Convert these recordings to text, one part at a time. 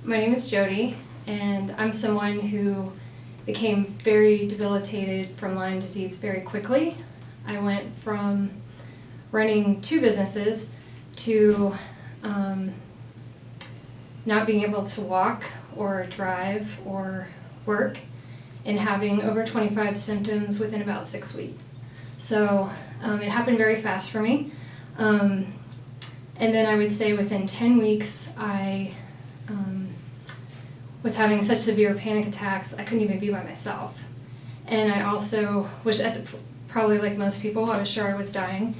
My name is Jody, and I'm someone who became very debilitated from Lyme disease very quickly. I went from running 2 businesses to not being able to walk or drive or work and having over 25 symptoms within about 6 weeks. So it happened very fast for me. And then I would say within 10 weeks, I was having such severe panic attacks, I couldn't even be by myself. And I also was probably like most people, I was sure I was dying.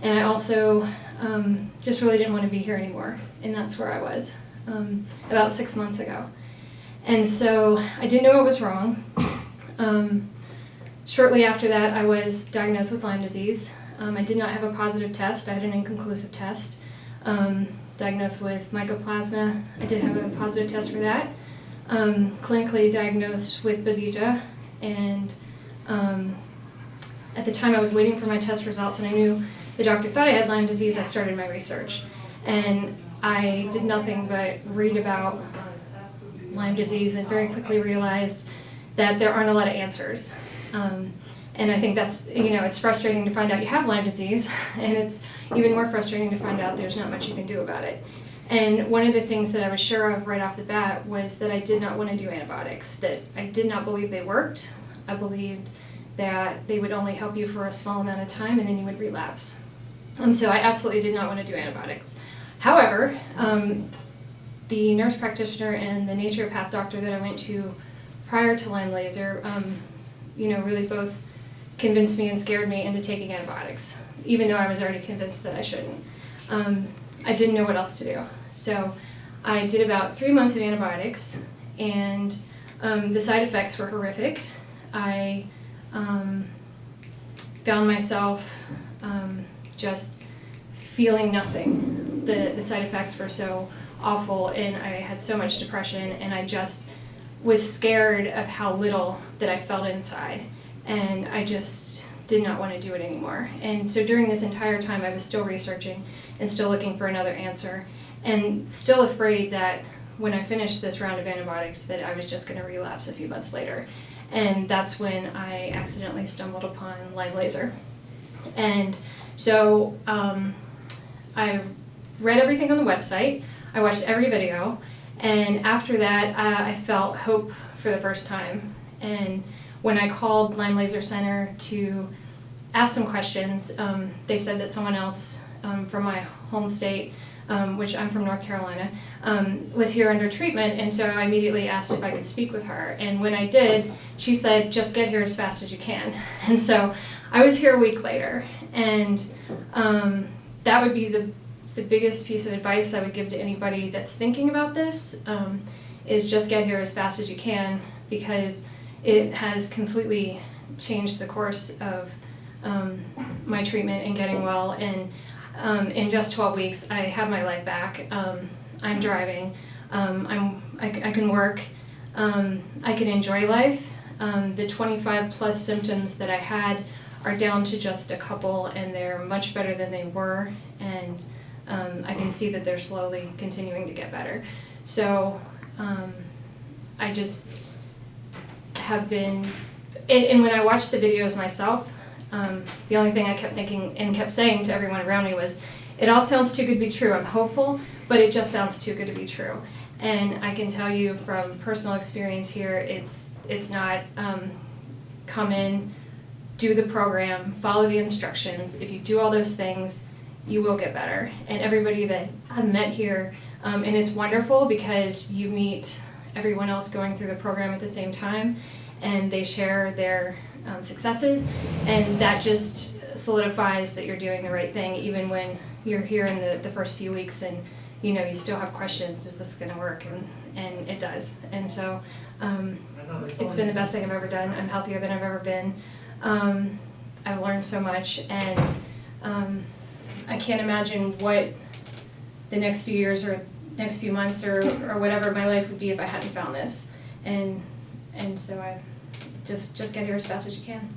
And I also just really didn't want to be here anymore. And that's where I was about 6 months ago. And so I didn't know what was wrong. Shortly after that, I was diagnosed with Lyme disease. I did not have a positive test. I had an inconclusive test. Diagnosed with mycoplasma. I did have a positive test for that. Clinically diagnosed with Bavija, and at the time I was waiting for my test results, and I knew the doctor thought I had Lyme disease. I started my research, and I did nothing but read about Lyme disease and very quickly realized that there aren't a lot of answers. And I think that's, it's frustrating to find out you have Lyme disease, and it's even more frustrating to find out there's not much you can do about it. And one of the things that I was sure of right off the bat was that I did not want to do antibiotics, that I did not believe they worked. I believed that they would only help you for a small amount of time and then you would relapse. And so I absolutely did not want to do antibiotics. However, the nurse practitioner and the naturopath doctor that I went to prior to Lyme laser, really both convinced me and scared me into taking antibiotics, even though I was already convinced that I shouldn't. I didn't know what else to do. So I did about 3 months of antibiotics, and the side effects were horrific. I found myself just feeling nothing. The side effects were so awful, and I had so much depression, and I just was scared of how little that I felt inside, and I just did not want to do it anymore. And so during this entire time I was still researching and still looking for another answer, and still afraid that when I finished this round of antibiotics that I was just going to relapse a few months later. And that's when I accidentally stumbled upon Lyme laser. And so I read everything on the website, I watched every video, and after that I felt hope for the first time. And when I called Lyme Laser Center to ask some questions, they said that someone else from my home state, which I'm from North Carolina, was here under treatment, and so I immediately asked if I could speak with her. And when I did, she said, just get here as fast as you can. And so I was here a week later, and that would be the biggest piece of advice I would give to anybody that's thinking about this, is just get here as fast as you can, because it has completely changed the course of my treatment and getting well. And in just 12 weeks, I have my life back. I'm driving. I can work. I can enjoy life. The 25 plus symptoms that I had are down to just a couple, and they're much better than they were. And I can see that they're slowly continuing to get better. So I just have been, and when I watched the videos myself, the only thing I kept thinking and kept saying to everyone around me was, it all sounds too good to be true. I'm hopeful, but it just sounds too good to be true. And I can tell you from personal experience here, it's not. Come in, do the program, follow the instructions. If you do all those things, you will get better. And everybody that I've met here, and it's wonderful because you meet everyone else going through the program at the same time, and they share their successes, and that just solidifies that you're doing the right thing, even when you're here in the first few weeks and you still have questions, is this going to work? And it does. And so it's been the best thing I've ever done. I'm healthier than I've ever been. I've learned so much, and I can't imagine what the next few years or next few months or whatever my life would be if I hadn't found this. And so I just get here as fast as you can.